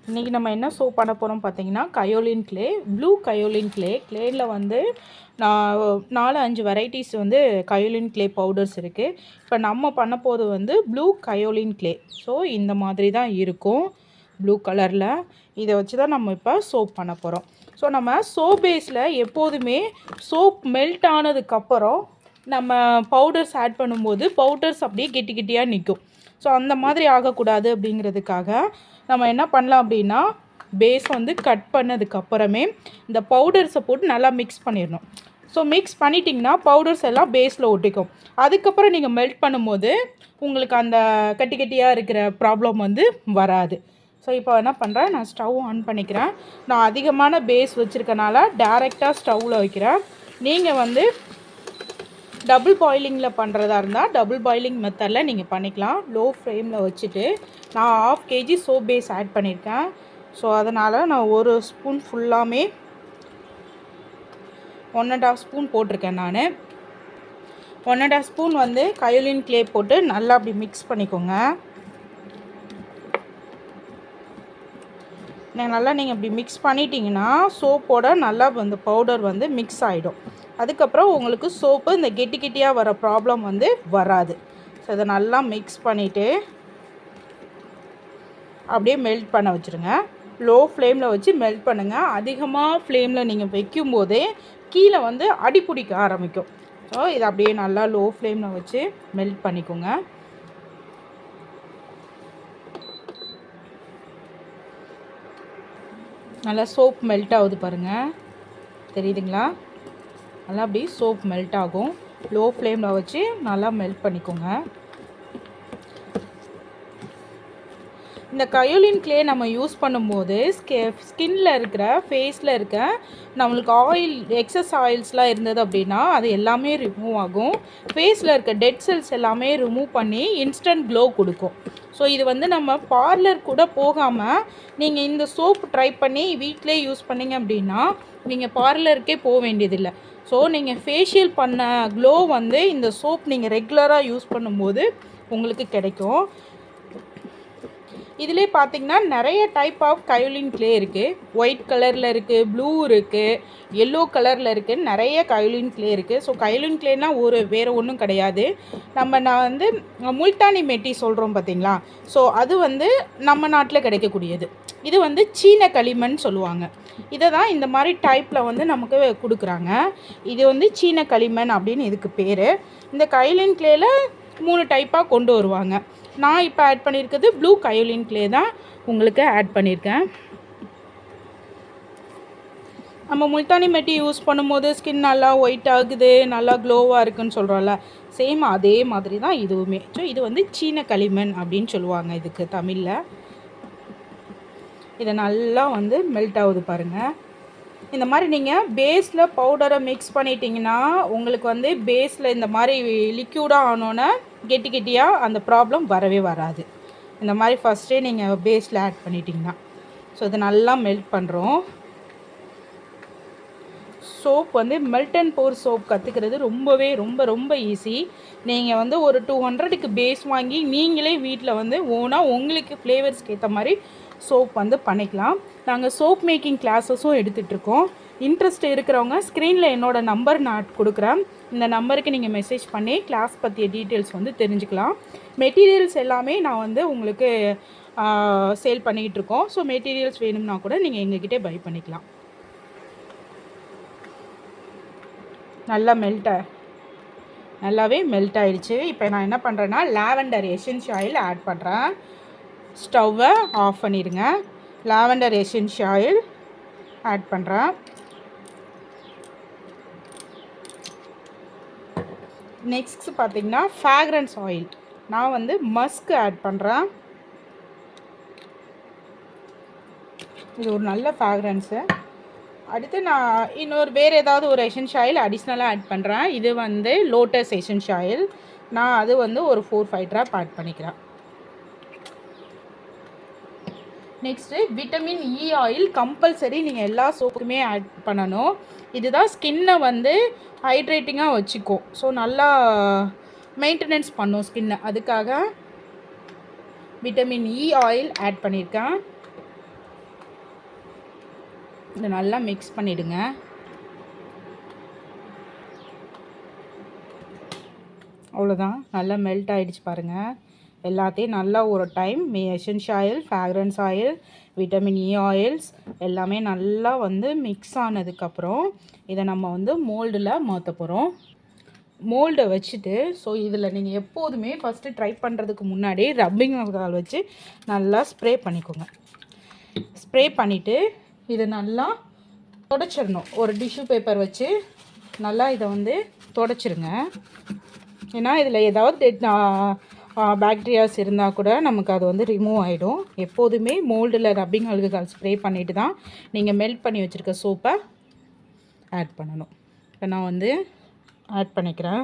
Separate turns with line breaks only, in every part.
இன்றைக்கி நம்ம என்ன சோப் பண்ண போகிறோம் பார்த்தீங்கன்னா, kaolin clay, blue kaolin clay. க்ளேயில் வந்து நான் 4-5 வெரைட்டிஸ் வந்து கயோலின் க்ளே பவுடர்ஸ் இருக்குது. இப்போ நம்ம பண்ண போது வந்து ப்ளூ கயோலின் க்ளே. ஸோ இந்த மாதிரி தான் இருக்கும், ப்ளூ கலரில். இதை வச்சு தான் நம்ம இப்போ சோப் பண்ண போகிறோம். ஸோ நம்ம சோப் பேஸில் எப்போதுமே சோப் மெல்ட் ஆனதுக்கப்புறம் நம்ம பவுடர்ஸ் ஆட் பண்ணும்போது பவுடர்ஸ் அப்படியே கெட்டி கெட்டியாக நிற்கும். ஸோ அந்த மாதிரி ஆகக்கூடாது அப்படிங்கிறதுக்காக நம்ம என்ன பண்ணலாம் அப்படின்னா, பேஸ் வந்து கட் பண்ணதுக்கப்புறமே இந்த பவுடர்ஸை போட்டு நல்லா மிக்ஸ் பண்ணிடணும். ஸோ மிக்ஸ் பண்ணிட்டிங்கன்னா பவுடர்ஸ் எல்லாம் பேஸில் ஒட்டிக்கும். அதுக்கப்புறம் நீங்கள் மெல்ட் பண்ணும்போது உங்களுக்கு அந்த கட்டி கட்டியாக இருக்கிற ப்ராப்ளம் வந்து வராது. ஸோ இப்போ என்ன பண்ணுறேன், நான் ஸ்டவ் ஆன் பண்ணிக்கிறேன். நான் அதிகமான பேஸ் வச்சுருக்கனால டேரெக்டாக ஸ்டவ்வில் வைக்கிறேன். நீங்கள் வந்து டபுள் பாயிலிங்கில் பண்ணுறதா இருந்தால் டபுள் பாயிலிங் மெத்தடில் நீங்கள் பண்ணிக்கலாம். லோ ஃப்ளேமில் வச்சுட்டு நான் 1/2 kg சோப் பேஸ் ஆட் பண்ணியிருக்கேன். ஸோ அதனால் நான் 1 ஸ்பூன் ஃபுல்லாமே 1.5 ஸ்பூன் போட்டிருக்கேன். நான் 1.5 ஸ்பூன் வந்து கயோலின் க்ளே போட்டு நல்லா அப்படி மிக்ஸ் பண்ணிக்கோங்க. நல்லா நீங்கள் இப்படி மிக்ஸ் பண்ணிட்டீங்கன்னா சோப்போட நல்லா அந்த பவுடர் வந்து மிக்ஸ் ஆகிடும். அதுக்கப்புறம் உங்களுக்கு சோப்பு இந்த கெட்டி கெட்டியாக வர ப்ராப்ளம் வந்து வராது. ஸோ இதை நல்லா மிக்ஸ் பண்ணிவிட்டு அப்படியே மெல்ட் பண்ண வச்சுருங்க. லோ ஃப்ளேமில் வச்சு மெல்ட் பண்ணுங்கள். அதிகமாக ஃப்ளேமில் நீங்கள் வைக்கும்போதே கீழே வந்து அடி பிடிக்க ஆரம்பிக்கும். ஸோ இதை அப்படியே நல்லா லோ ஃப்ளேமில் வச்சு மெல்ட் பண்ணிக்கோங்க. நல்லா சோப் மெல்ட் ஆகுது பாருங்கள், தெரியுதுங்களா? நல்லா அப்படி சோப் மெல்ட் ஆகும். லோ ஃப்ளேமில் வச்சு நல்லா மெல்ட் பண்ணிக்கோங்க. இந்த கயோலின் க்ளே நம்ம யூஸ் பண்ணும்போது ஸ்கின்னில் இருக்கிற ஃபேஸில் இருக்க நம்மளுக்கு ஆயில், எக்ஸஸ் ஆயில்ஸ்லாம் இருந்தது அப்படின்னா அது எல்லாமே ரிமூவ் ஆகும். ஃபேஸில் இருக்க டெட் செல்ஸ் எல்லாமே ரிமூவ் பண்ணி இன்ஸ்டன்ட் க்ளோ கொடுக்கும். ஸோ இது வந்து நம்ம பார்லர் கூட போகாமல் நீங்கள் இந்த சோப் ட்ரை பண்ணி வீட்டிலே யூஸ் பண்ணிங்க அப்படின்னா நீங்கள் பார்லருக்கே போக வேண்டியதில்லை. ஸோ நீங்கள் ஃபேஷியல் பண்ண க்ளோ வந்து இந்த சோப் நீங்கள் ரெகுலராக யூஸ் பண்ணும்போது உங்களுக்கு கிடைக்கும். இதிலே பார்த்திங்கன்னா நிறைய டைப் ஆஃப் கயோலின் க்ளே இருக்குது. ஒயிட் கலரில் இருக்குது, ப்ளூ இருக்குது, எல்லோ கலரில் இருக்குது, நிறைய கயோலின் க்ளே இருக்குது. ஸோ கயோலின் க்ளேனால் வேறு ஒன்றும் கிடையாது. நான் வந்து முல்தானி மெட்டி சொல்கிறோம் பார்த்திங்களா, ஸோ அது வந்து நம்ம நாட்டில் கிடைக்கக்கூடியது. இது வந்து சீன களிமண் சொல்லுவாங்க. இதை தான் இந்த மாதிரி டைப்பில் வந்து நமக்கு கொடுக்குறாங்க. இது வந்து சீன களிமண் அப்படின்னு இதுக்கு பேர். இந்த கயோலின் க்ளேயில் 3 டைப்பாக கொண்டு வருவாங்க. நான் இப்போ ஆட் பண்ணியிருக்கிறது ப்ளூ கயோலின் க்ளே தான் உங்களுக்கு ஆட் பண்ணியிருக்கேன். நம்ம முல்தானி மெட்டி யூஸ் பண்ணும்போது ஸ்கின் நல்லா ஒயிட் ஆகுது, நல்லா க்ளோவாக இருக்குதுன்னு சொல்கிறோம்ல, சேம் அதே மாதிரி தான் இதுவுமே. ஸோ இது வந்து சீன களிமண் அப்படின்னு சொல்லுவாங்க இதுக்கு தமிழில். இதை நல்லா வந்து மெல்ட் ஆகுது பாருங்கள். இந்த மாதிரி நீங்கள் பேஸில் பவுடரை மிக்ஸ் பண்ணிட்டீங்கன்னா உங்களுக்கு வந்து பேஸில் இந்த மாதிரி லிக்யூடாக ஆனோன்னே கெட்டி கெட்டியாக அந்த ப்ராப்ளம் வரவே வராது. இந்த மாதிரி ஃபஸ்ட்டே நீங்கள் பேஸில் ஆட் பண்ணிட்டீங்கன்னா. ஸோ இதை நல்லா மெல்ட் பண்ணுறோம். சோப் வந்து மெல்ட் அண்ட் போர் சோப் கற்றுக்கிறது ரொம்ப ரொம்ப ஈஸி. நீங்கள் வந்து ஒரு 200க்கு பேஸ் வாங்கி நீங்களே வீட்டில் வந்து ஓனாக உங்களுக்கு ஃப்ளேவர்ஸ்க்கு ஏற்ற மாதிரி சோப் வந்து பண்ணிக்கலாம். நாங்கள் சோப் மேக்கிங் கிளாஸஸும் எடுத்துகிட்ருக்கோம். இன்ட்ரெஸ்ட் இருக்கிறவங்க ஸ்க்ரீனில் என்னோடய நம்பர் நான் கொடுக்குறேன். இந்த நம்பருக்கு நீங்கள் மெசேஜ் பண்ணி கிளாஸ் பற்றிய டீட்டெயில்ஸ் வந்து தெரிஞ்சுக்கலாம். மெட்டீரியல்ஸ் எல்லாமே நான் வந்து உங்களுக்கு சேல் பண்ணிகிட்ருக்கோம். ஸோ மெட்டீரியல்ஸ் வேணும்னா கூட நீங்கள் எங்ககிட்டே பை பண்ணிக்கலாம். நல்லாவே மெல்ட் ஆகிடுச்சு. இப்போ நான் என்ன பண்ணுறேன்னா லாவெண்டர் எசென்ஷியல் ஆயில் ஆட் பண்ணுறேன். ஸ்டவ்வை ஆஃப் பண்ணிடுங்க. லாவெண்டர் எசென்ஷியல் ஆயில் ஆட் பண்ணுறேன். நெக்ஸ்ட் பார்த்திங்கன்னா ஃப்ராக்ரன்ஸ் ஆயில். நான் வந்து மஸ்க் ஆட் பண்ணுறேன். இது ஒரு நல்ல ஃப்ராக்ரன்ஸு. அடுத்து நான் வேறு ஏதாவது ஒரு எசென்ஷியல் ஆயில் அடிஷ்னலாக ஆட் பண்ணுறேன். இது வந்து லோட்டஸ் எசென்ஷியல் ஆயில். நான் அது வந்து ஒரு 4-5 ட்ராப் ஆட் பண்ணிக்கிறேன். Next vitamin E oil compulsory நீங்கள் எல்லா சோப்புக்குமே ஆட் பண்ணணும். இதுதான் ஸ்கின்னை வந்து ஹைட்ரேட்டிங்காக வச்சுக்கும். ஸோ நல்லா மெயின்டெனன்ஸ் பண்ணும் ஸ்கின்னை. அதுக்காக விட்டமின் இ ஆயில் ஆட் பண்ணியிருக்கேன். இதை நல்லா மிக்ஸ் பண்ணிவிடுங்க. அவ்வளோதான், நல்லா மெல்ட் ஆகிடுச்சு பாருங்கள். எல்லாத்தையும் நல்லா ஒரு time essential oil, fragrance oil, vitamin E oils எல்லாமே நல்லா வந்து மிக்ஸ் ஆனதுக்கப்புறம் இதை நம்ம வந்து மோல்டில் மாற்ற போகிறோம். மோல்டை வச்சுட்டு இதில் நீங்கள் எப்போதுமே ஃபஸ்ட்டு ட்ரை பண்ணுறதுக்கு முன்னாடி ரப்பிங் ஆல்கஹால் வச்சு நல்லா ஸ்ப்ரே பண்ணிக்கோங்க. ஸ்ப்ரே பண்ணிவிட்டு இதை நல்லா துடைச்சிடணும். ஒரு டிஷ்யூ பேப்பர் வச்சு நல்லா இதை வந்து துடைச்சிருங்க. ஏன்னா இதில் ஏதாவது பாக்டீரியாஸ் இருந்தால் கூட நமக்கு அது வந்து ரிமூவ் ஆகிடும். எப்போதுமே மோல்டில் ரப்பிங் ஆல்கஹால் ஸ்ப்ரே பண்ணிவிட்டு தான் நீங்கள் மெல்ட் பண்ணி வச்சுருக்க சோப்பை ஆட் பண்ணணும். இப்போ நான் வந்து ஆட் பண்ணிக்கிறேன்.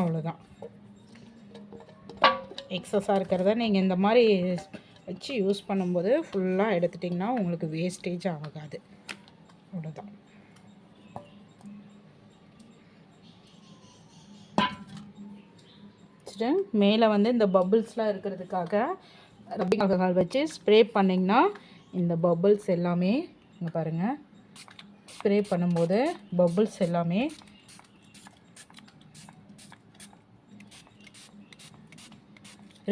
அவ்வளோதான். எக்ஸஸாக இருக்கிறத நீங்கள் இந்த மாதிரி வச்சு யூஸ் பண்ணும்போது ஃபுல்லாக எடுத்துட்டிங்கன்னா உங்களுக்கு வேஸ்டேஜ் ஆகாது. அவ்வளோதான். மேலே வந்து இந்த பபுள்ஸ்லாம் இருக்கிறதுக்காக ரப்பிங் ஆல்கஹால் வச்சு ஸ்ப்ரே பண்ணிங்கன்னா இந்த பபுள்ஸ் எல்லாமே இங்கே பாருங்கள், ஸ்ப்ரே பண்ணும்போது பபுள்ஸ் எல்லாமே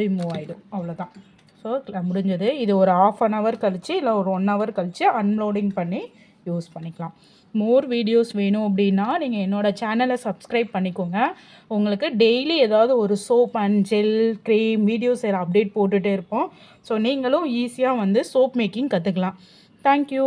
ரிமூவ் ஆகிடும். அவ்வளோதான். முடிஞ்சது. இது ஒரு 1/2 hour கழித்து இல்லை ஒரு 1 hour கழித்து அன்லோடிங் பண்ணி யூஸ் பண்ணிக்கலாம். மோர் வீடியோஸ் வேணும் அப்படின்னா நீங்கள் என்னோடய சேனலை சப்ஸ்கிரைப் பண்ணிக்கோங்க. உங்களுக்கு டெய்லி ஏதாவது ஒரு soap and gel, cream videos update போட்டுகிட்டே இருப்போம். ஸோ நீங்களும் ஈஸியாக வந்து சோப் மேக்கிங் கற்றுக்கலாம். தேங்க்யூ.